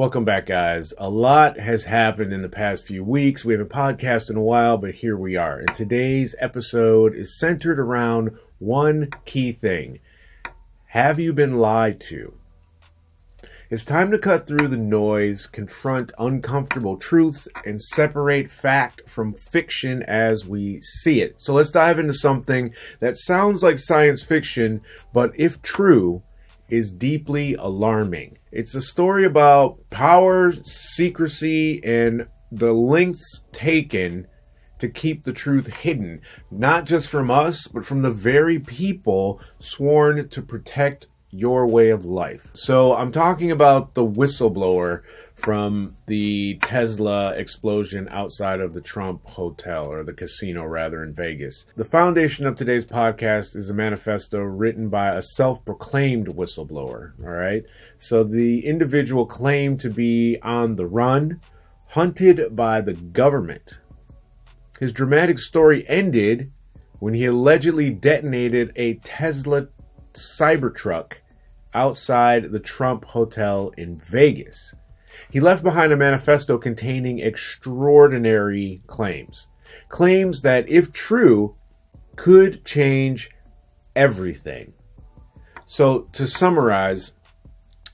Welcome back, guys. A lot has happened in the past few weeks. We haven't podcasted in a while, but here we are. And today's episode is centered around one key thing. Have you been lied to? It's time to cut through the noise, confront uncomfortable truths, and separate fact from fiction as we see it. So let's dive into something that sounds like science fiction, but if true, is deeply alarming. It's a story about power, secrecy, and the lengths taken to keep the truth hidden, not just from us, but from the very people sworn to protect your way of life. So I'm talking about the whistleblower from the Tesla explosion outside of the Trump hotel, or the casino rather, in Vegas. The foundation of today's podcast is a manifesto written by a self-proclaimed whistleblower, all right? So the individual claimed to be on the run, hunted by the government. His dramatic story ended when he allegedly detonated a Tesla Cybertruck outside the Trump hotel in Vegas. He left behind a manifesto containing extraordinary claims. Claims that, if true, could change everything. So, to summarize,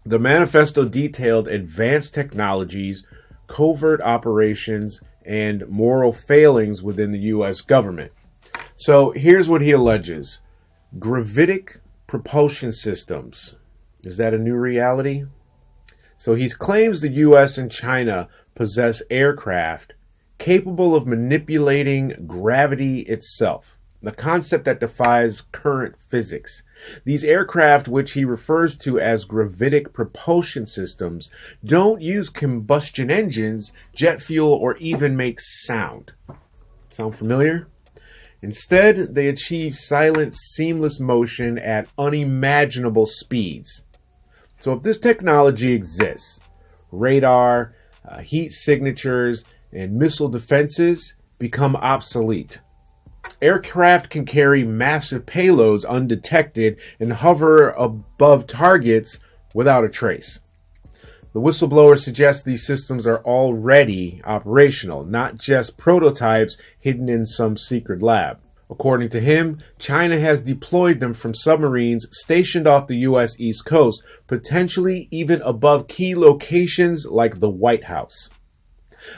the manifesto detailed advanced technologies, covert operations, and moral failings within the U.S. government. So, here's what he alleges. Gravitic propulsion systems. Is that a new reality? So he claims the U.S. and China possess aircraft capable of manipulating gravity itself, the concept that defies current physics. These aircraft, which he refers to as gravitic propulsion systems, don't use combustion engines, jet fuel, or even make sound. Sound familiar? Instead, they achieve silent, seamless motion at unimaginable speeds. So if this technology exists, radar, heat signatures, and missile defenses become obsolete. Aircraft can carry massive payloads undetected and hover above targets without a trace. The whistleblower suggests these systems are already operational, not just prototypes hidden in some secret lab. According to him, China has deployed them from submarines stationed off the U.S. East Coast, potentially even above key locations like the White House.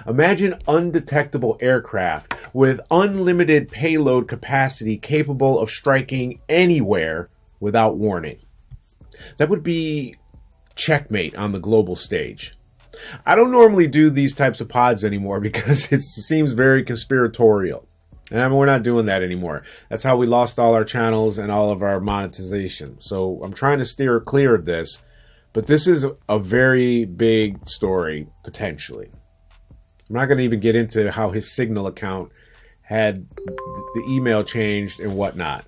Imagine undetectable aircraft with unlimited payload capacity capable of striking anywhere without warning. That would be checkmate on the global stage. I don't normally do these types of pods anymore because it seems very conspiratorial. And we're not doing that anymore. That's how we lost all our channels and all of our monetization. So I'm trying to steer clear of this. But this is a very big story, potentially. I'm not going to even get into how his Signal account had the email changed and whatnot.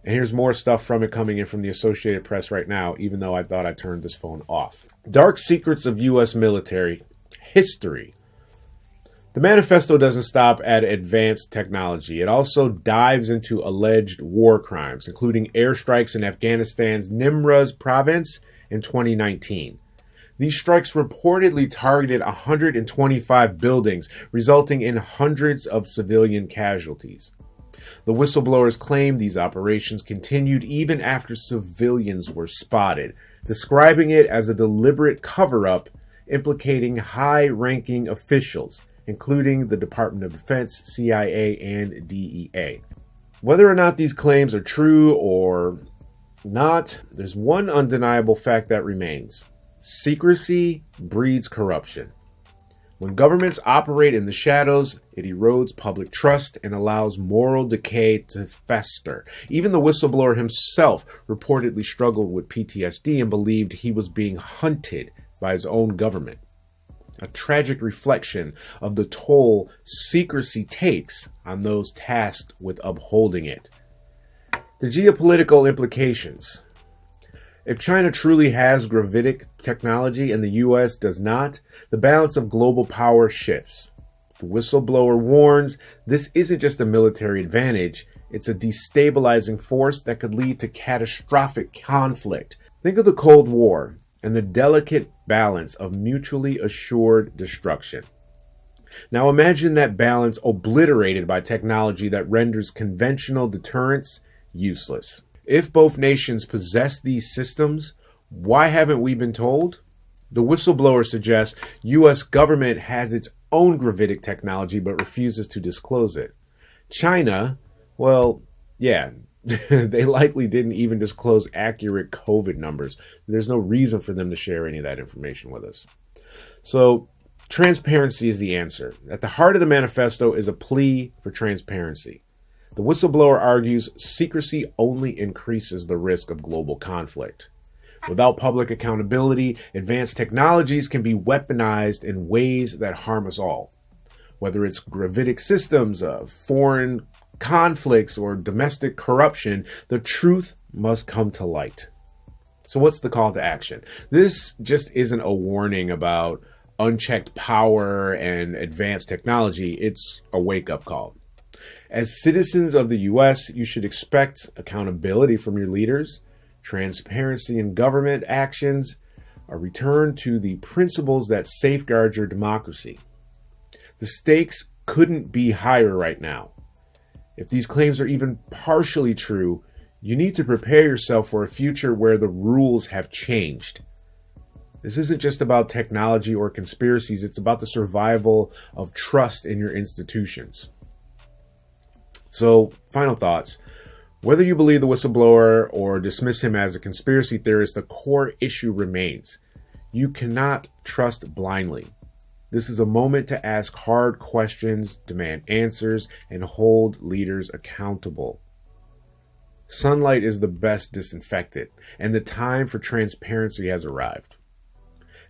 And here's more stuff from it coming in from the Associated Press right now, even though I thought I turned this phone off. Dark Secrets of U.S. Military History. The manifesto doesn't stop at advanced technology. It also dives into alleged war crimes, including airstrikes in Afghanistan's Nimruz province in 2019. These strikes reportedly targeted 125 buildings, resulting in hundreds of civilian casualties. The whistleblowers claim these operations continued even after civilians were spotted, describing it as a deliberate cover-up implicating high-ranking officials, including the Department of Defense, CIA, and DEA. Whether or not these claims are true or not, there's one undeniable fact that remains. Secrecy breeds corruption. When governments operate in the shadows, it erodes public trust and allows moral decay to fester. Even the whistleblower himself reportedly struggled with PTSD and believed he was being hunted by his own government. A tragic reflection of the toll secrecy takes on those tasked with upholding it. The geopolitical implications. If China truly has gravitic technology and the U.S. does not, the balance of global power shifts. The whistleblower warns this isn't just a military advantage, it's a destabilizing force that could lead to catastrophic conflict. Think of the Cold War. and the delicate balance of mutually assured destruction. Now imagine that balance obliterated by technology that renders conventional deterrence useless. If both nations possess these systems, why haven't we been told? The whistleblower suggests U.S. government has its own gravitic technology but refuses to disclose it. China, well, yeah, they likely didn't even disclose accurate COVID numbers. There's no reason for them to share any of that information with us. So, transparency is the answer. At the heart of the manifesto is a plea for transparency. The whistleblower argues secrecy only increases the risk of global conflict. Without public accountability, advanced technologies can be weaponized in ways that harm us all. Whether it's gravitic systems, foreign conflicts, or domestic corruption, the truth must come to light. So what's the call to action? This just isn't a warning about unchecked power and advanced technology. It's a wake-up call. As citizens of the U.S., you should expect accountability from your leaders, transparency in government actions, a return to the principles that safeguard your democracy. The stakes couldn't be higher right now. If these claims are even partially true, you need to prepare yourself for a future where the rules have changed. This isn't just about technology or conspiracies, it's about the survival of trust in your institutions. So, final thoughts. Whether you believe the whistleblower or dismiss him as a conspiracy theorist, the core issue remains. You cannot trust blindly. This is a moment to ask hard questions, demand answers, and hold leaders accountable. Sunlight is the best disinfectant, and the time for transparency has arrived.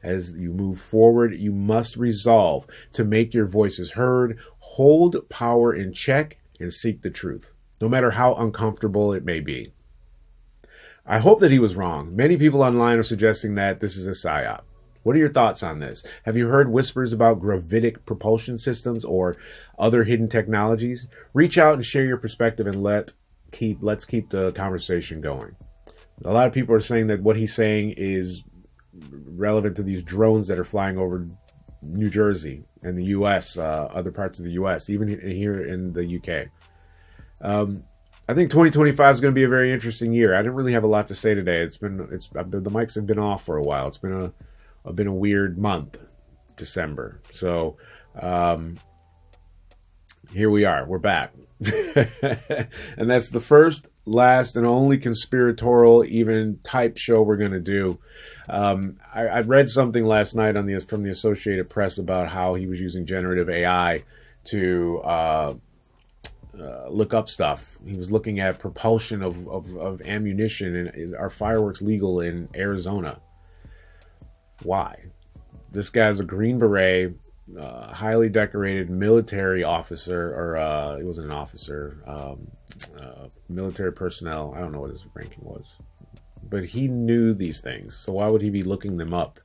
As you move forward, you must resolve to make your voices heard, hold power in check, and seek the truth, no matter how uncomfortable it may be. I hope that he was wrong. Many people online are suggesting that this is a psyop. What are your thoughts on this? Have you heard whispers about gravitic propulsion systems or other hidden technologies? Reach out and share your perspective, and let's keep the conversation going. A lot of people are saying that what he's saying is relevant to these drones that are flying over New Jersey and the U.S., other parts of the U.S., even here in the U.K. I think 2025 is going to be a very interesting year. I didn't really have a lot to say today. The mics have been off for a while. It's been a weird month, December. So here we are. We're back. And that's the first, last, and only conspiratorial even type show we're going to do. I read something last night from the Associated Press about how he was using generative AI to look up stuff. He was looking at propulsion of ammunition, and are fireworks legal in Arizona? Why? This guy's a Green Beret, highly decorated military officer, or he wasn't an officer, military personnel. I don't know what his ranking was. But he knew these things, so why would he be looking them up?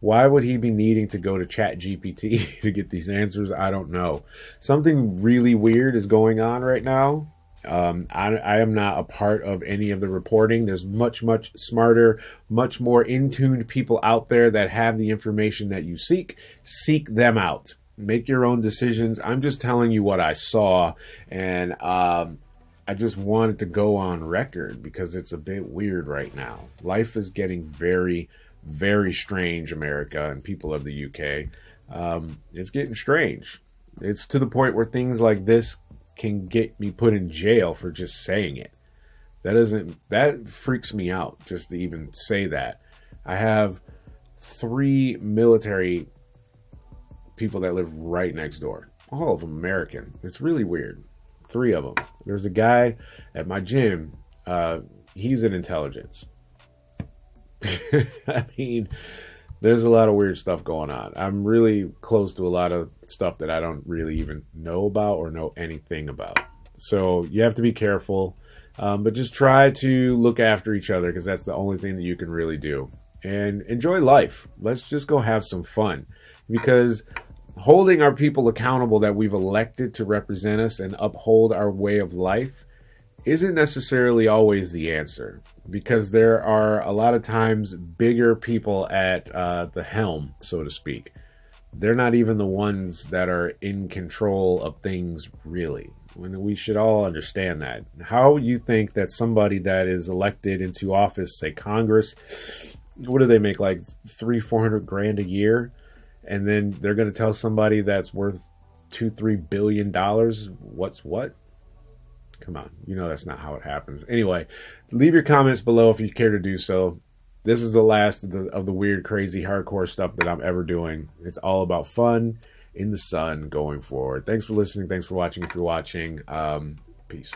Why would he be needing to go to ChatGPT to get these answers? I don't know. Something really weird is going on right now. I am not a part of any of the reporting. There's much, much smarter, much more in-tuned people out there that have the information that you seek. Seek them out. Make your own decisions. I'm just telling you what I saw, and I just wanted to go on record because it's a bit weird right now. Life is getting very, very strange, America and people of the UK. It's getting strange. It's to the point where things like this can get me put in jail for just saying it. That freaks me out just to even say that. I have 3 military people that live right next door. All of them American. It's really weird. 3 of them. There's a guy at my gym. He's in intelligence. I mean, there's a lot of weird stuff going on. I'm really close to a lot of stuff that I don't really even know about or know anything about. So you have to be careful, but just try to look after each other, because that's the only thing that you can really do. And enjoy life. Let's just go have some fun, because holding our people accountable that we've elected to represent us and uphold our way of life isn't necessarily always the answer, because there are a lot of times bigger people at the helm, so to speak. They're not even the ones that are in control of things, really. When we should all understand that. How you think that somebody that is elected into office, say Congress, what do they make, like $300-400 grand a year? And then they're going to tell somebody that's worth $2-3 billion what's what? Come on, you know that's not how it happens. Anyway, leave your comments below if you care to do so. This is the last of the weird, crazy, hardcore stuff that I'm ever doing. It's all about fun in the sun going forward. Thanks for listening. Thanks for watching if you're watching. Peace.